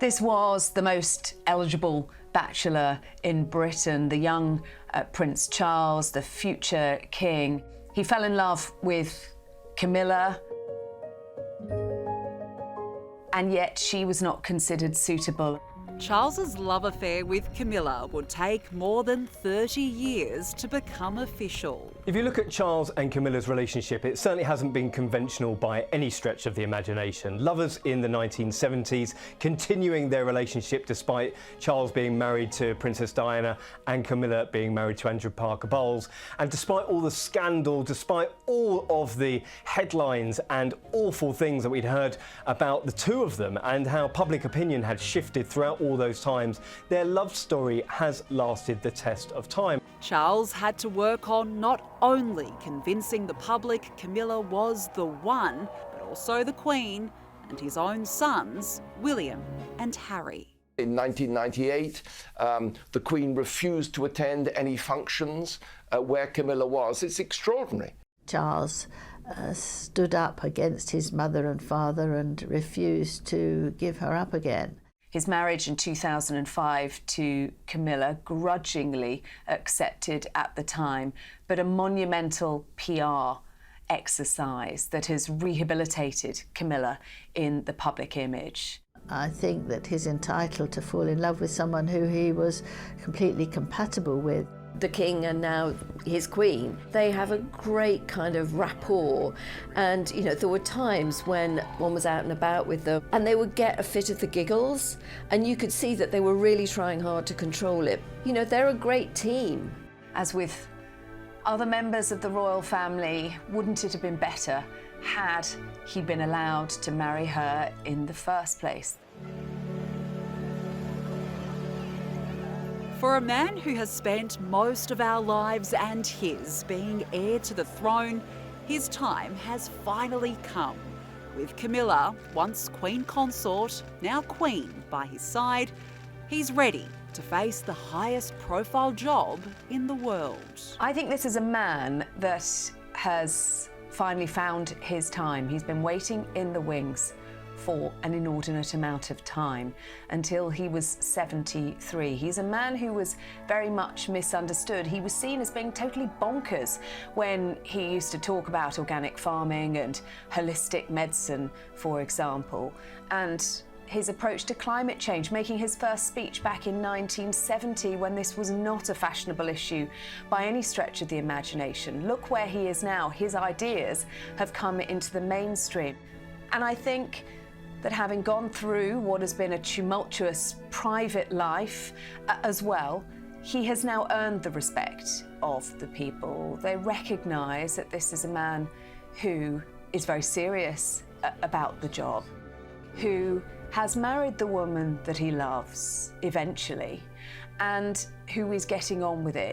This was the most eligible bachelor in Britain, the young Prince Charles, the future king. He fell in love with Camilla, and yet she was not considered suitable. Charles's love affair with Camilla would take more than 30 years to become official. If you look at Charles and Camilla's relationship, it certainly hasn't been conventional by any stretch of the imagination. Lovers in the 1970s, continuing their relationship despite Charles being married to Princess Diana and Camilla being married to Andrew Parker Bowles. And despite all the scandal, despite all of the headlines and awful things that we'd heard about the two of them and how public opinion had shifted throughout all those times, their love story has lasted the test of time. Charles had to work on not only convincing the public Camilla was the one, but also the Queen and his own sons, William and Harry. In 1998, the Queen refused to attend any functions where Camilla was. It's extraordinary. Charles stood up against his mother and father and refused to give her up again. His marriage in 2005 to Camilla, grudgingly accepted at the time, but a monumental PR exercise that has rehabilitated Camilla in the public image. I think that he's entitled to fall in love with someone who he was completely compatible with. The king and now his queen, they have a great kind of rapport, and there were times when one was out and about with them and they would get a fit of the giggles and you could see that they were really trying hard to control it. They're a great team. As with other members of the royal family, wouldn't it have been better had he been allowed to marry her in the first place? For a man who has spent most of our lives and his being heir to the throne, his time has finally come. With Camilla, once Queen Consort, now Queen, by his side, he's ready to face the highest profile job in the world. I think this is a man that has finally found his time. He's been waiting in the wings for an inordinate amount of time, until he was 73. He's a man who was very much misunderstood. He was seen as being totally bonkers when he used to talk about organic farming and holistic medicine, for example, and his approach to climate change, making his first speech back in 1970 when this was not a fashionable issue by any stretch of the imagination. Look where he is now. His ideas have come into the mainstream. And I think that having gone through what has been a tumultuous private life as well, he has now earned the respect of the people. They recognise that this is a man who is very serious about the job, who has married the woman that he loves eventually, and who is getting on with it.